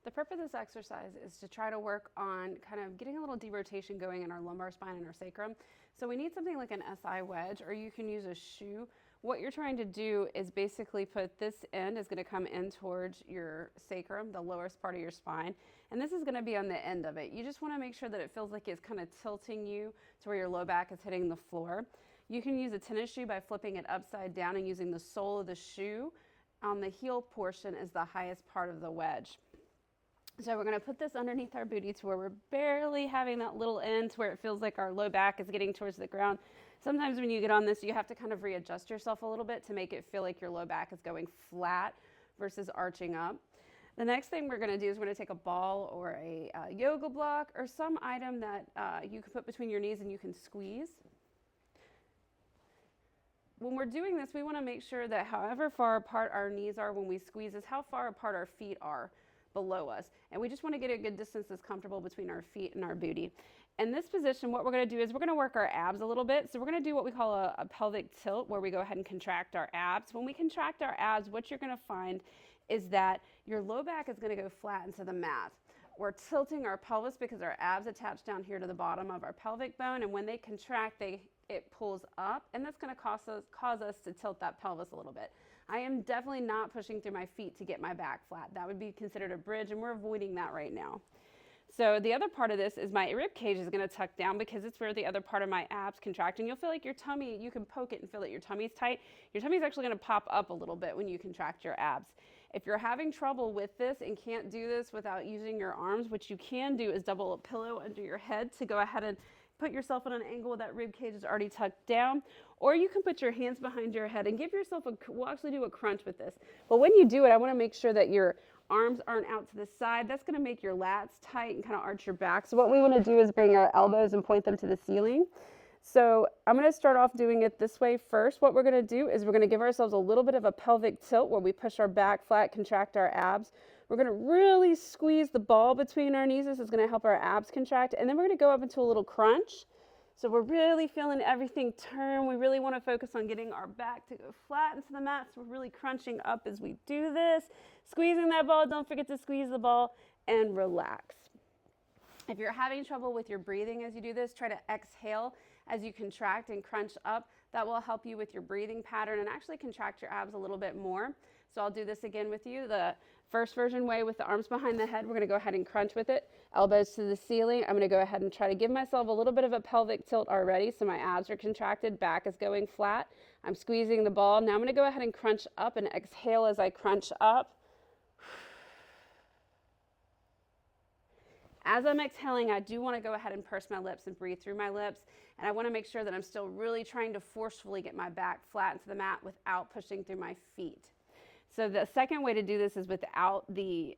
The purpose of this exercise is to try to work on kind of getting a little derotation going in our lumbar spine and our sacrum. So we need something like an SI wedge, or you can use a shoe. What you're trying to do is basically put this end is going to come in towards your sacrum, the lowest part of your spine, and this is going to be on the end of it. You just want to make sure that it feels like it's kind of tilting you to where your low back is hitting the floor. You can use a tennis shoe by flipping it upside down and using the sole of the shoe on the heel portion is the highest part of the wedge. So we're going to put this underneath our booty to where we're barely having that little end to where it feels like our low back is getting towards the ground. Sometimes when you get on this, you have to kind of readjust yourself a little bit to make it feel like your low back is going flat versus arching up. The next thing we're going to do is we're going to take a ball or a yoga block or some item that you can put between your knees and you can squeeze. When we're doing this, we want to make sure that however far apart our knees are when we squeeze is how far apart our feet are below us. And we just want to get a good distance that's comfortable between our feet and our booty. In this position, what we're going to do is we're going to work our abs a little bit. So we're going to do what we call a pelvic tilt, where we go ahead and contract our abs. When we contract our abs, what you're going to find is that your low back is going to go flat into the mat. We're tilting our pelvis because our abs attach down here to the bottom of our pelvic bone, and when they contract, it pulls up, and that's going to cause us to tilt that pelvis a little bit. I am definitely not pushing through my feet to get my back flat. That would be considered a bridge, and we're avoiding that right now. So the other part of this is my rib cage is going to tuck down because it's where the other part of my abs contract, and you'll feel like your tummy, you can poke it and feel that your tummy's tight. Your tummy's actually going to pop up a little bit when you contract your abs. If you're having trouble with this and can't do this without using your arms, what you can do is double a pillow under your head to go ahead and put yourself on an angle that rib cage is already tucked down, or you can put your hands behind your head and give yourself we'll actually do a crunch with this. But when you do it, I want to make sure that your arms aren't out to the side. That's going to make your lats tight and kind of arch your back. So what we want to do is bring our elbows and point them to the ceiling. So I'm going to start off doing it this way first. What we're going to do is we're going to give ourselves a little bit of a pelvic tilt where we push our back flat, contract our abs. We're going to really squeeze the ball between our knees. This is going to help our abs contract. And then we're going to go up into a little crunch. So we're really feeling everything turn. We really want to focus on getting our back to go flat into the mat. So we're really crunching up as we do this. Squeezing that ball. Don't forget to squeeze the ball and relax. If you're having trouble with your breathing as you do this, try to exhale as you contract and crunch up. That will help you with your breathing pattern and actually contract your abs a little bit more. So I'll do this again with you. The first version way with the arms behind the head, we're going to go ahead and crunch with it. Elbows to the ceiling. I'm going to go ahead and try to give myself a little bit of a pelvic tilt already. So my abs are contracted, back is going flat. I'm squeezing the ball. Now I'm going to go ahead and crunch up and exhale as I crunch up. As I'm exhaling, I do want to go ahead and purse my lips and breathe through my lips. And I want to make sure that I'm still really trying to forcefully get my back flat into the mat without pushing through my feet. So the second way to do this is without the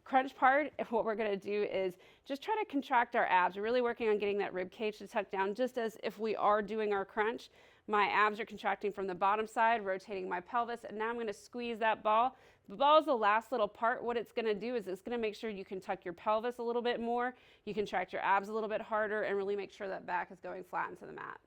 crunch part. What we're going to do is just try to contract our abs. We're really working on getting that rib cage to tuck down, just as if we are doing our crunch. My abs are contracting from the bottom side, rotating my pelvis, and now I'm going to squeeze that ball. The ball is the last little part. What it's going to do is it's going to make sure you can tuck your pelvis a little bit more, you contract your abs a little bit harder, and really make sure that back is going flat into the mat.